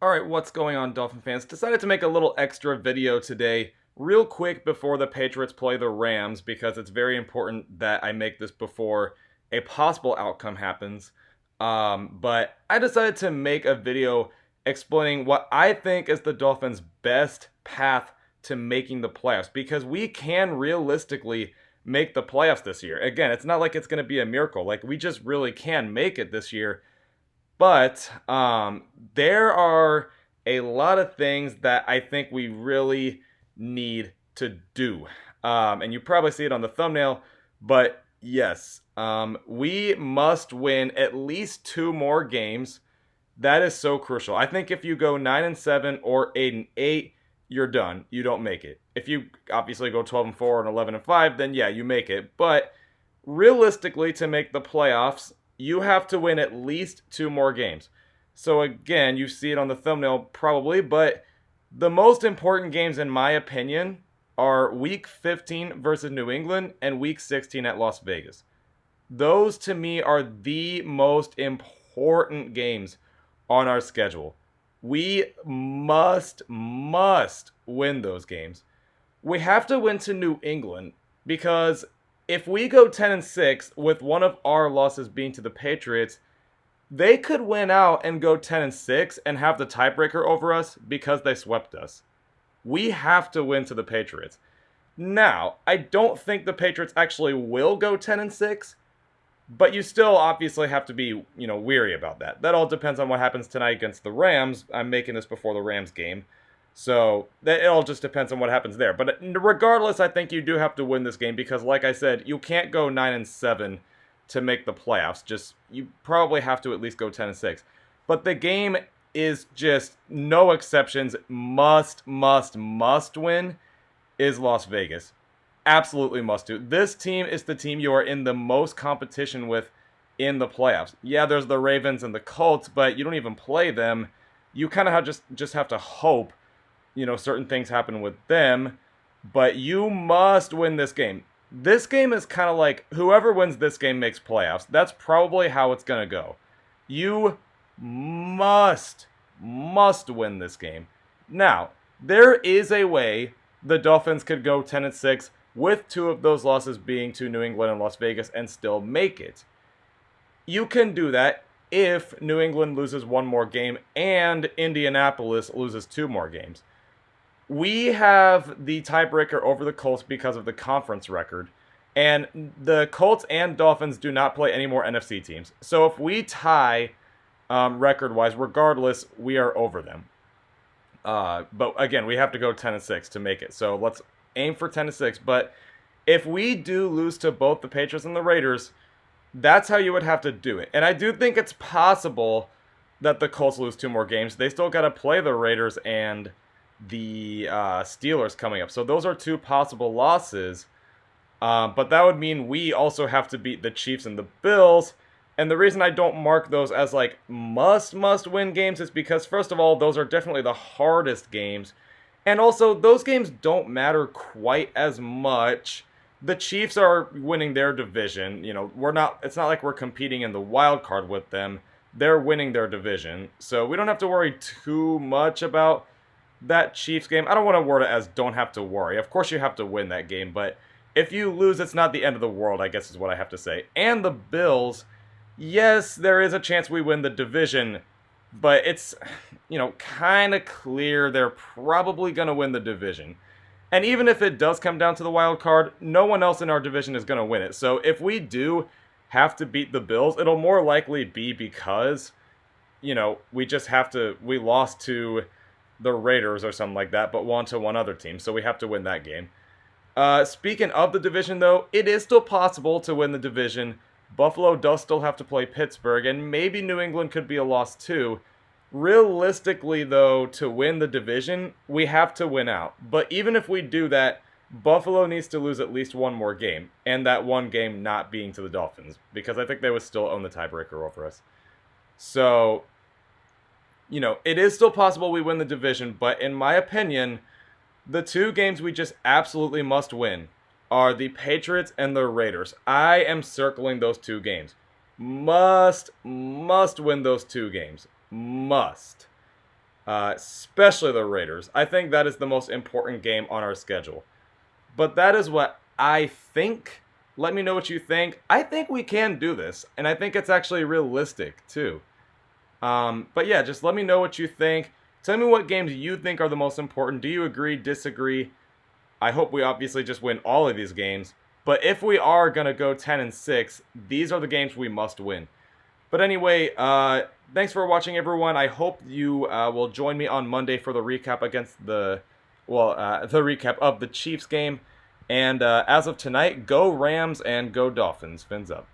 Alright, what's going on, Dolphin fans? Decided to make a little extra video today, real quick before the Patriots play the Rams, because it's very important that I make this before a possible outcome happens. But I decided to make a video explaining what I think is the Dolphins' best path to making the playoffs, because we can realistically make the playoffs this year. Again, it's not like it's going to be a miracle. Like, we just really can make it this year. But there are a lot of things that I think we really need to do. And you probably see it on the thumbnail, but yes, we must win at least two more games. That is so crucial. I think if you go 9-7 or 8-8, you're done. You don't make it. If you obviously go 12-4 and 11-5, then yeah, you make it. But realistically, to make the playoffs, you have to win at least two more games. So again, you see it on the thumbnail probably, but the most important games in my opinion are week 15 versus New England and week 16 at Las Vegas. Those to me are the most important games on our schedule. We must win those games. We have to win to New England because if we go 10-6 with one of our losses being to the Patriots, they could win out and go 10-6 and have the tiebreaker over us because they swept us. We have to win to the Patriots. Now, I don't think the Patriots actually will go 10-6, but you still obviously have to be, weary about that. That all depends on what happens tonight against the Rams. I'm making this before the Rams game. So it all just depends on what happens there. But regardless, I think you do have to win this game because, like I said, you can't go 9-7 to make the playoffs. You probably have to at least go 10-6. But the game is just no exceptions. Must win is Las Vegas. Absolutely must do. This team is the team you are in the most competition with in the playoffs. Yeah, there's the Ravens and the Colts, but you don't even play them. You kind of just have to hope certain things happen with them, but you must win this game. This game is kind of like whoever wins this game makes playoffs. That's probably how it's going to go. You must win this game. Now, there is a way the Dolphins could go 10-6 with two of those losses being to New England and Las Vegas and still make it. You can do that if New England loses one more game and Indianapolis loses two more games. We have the tiebreaker over the Colts because of the conference record. And the Colts and Dolphins do not play any more NFC teams. So if we tie record-wise, regardless, we are over them. But again, we have to go 10-6 to make it. So let's aim for 10-6. But if we do lose to both the Patriots and the Raiders, that's how you would have to do it. And I do think it's possible that the Colts lose two more games. They still got to play the Raiders and the Steelers coming up. So those are two possible losses. But that would mean we also have to beat the Chiefs and the Bills. And the reason I don't mark those as like must win games is because, first of all, those are definitely the hardest games. And also, those games don't matter quite as much. The Chiefs are winning their division. It's not like we're competing in the wild card with them. They're winning their division. So we don't have to worry too much about that Chiefs game. I don't want to word it as don't have to worry. Of course you have to win that game, but if you lose, it's not the end of the world, I guess is what I have to say. And the Bills, yes, there is a chance we win the division, but it's, kind of clear they're probably going to win the division. And even if it does come down to the wild card, no one else in our division is going to win it. So if we do have to beat the Bills, it'll more likely be because, we lost to the Raiders or something like that, but won to one other team, so we have to win that game. Speaking of the division, though, it is still possible to win the division. Buffalo does still have to play Pittsburgh, and maybe New England could be a loss too. Realistically, though, to win the division, we have to win out. But even if we do that, Buffalo needs to lose at least one more game, and that one game not being to the Dolphins, because I think they would still own the tiebreaker over us. So it is still possible we win the division, but in my opinion, the two games we just absolutely must win are the Patriots and the Raiders. I am circling those two games. Must win those two games. Must. especially the Raiders. I think that is the most important game on our schedule. But that is what I think. Let me know what you think. I think we can do this, and I think it's actually realistic too. But yeah, just let me know what you think. Tell me what games you think are the most important. Do you agree, disagree? I hope we obviously just win all of these games. But if we are going to go 10-6, these are the games we must win. But anyway, thanks for watching, everyone. I hope you will join me on Monday for the recap against the recap of the Chiefs game. And as of tonight, go Rams and go Dolphins. Fins up.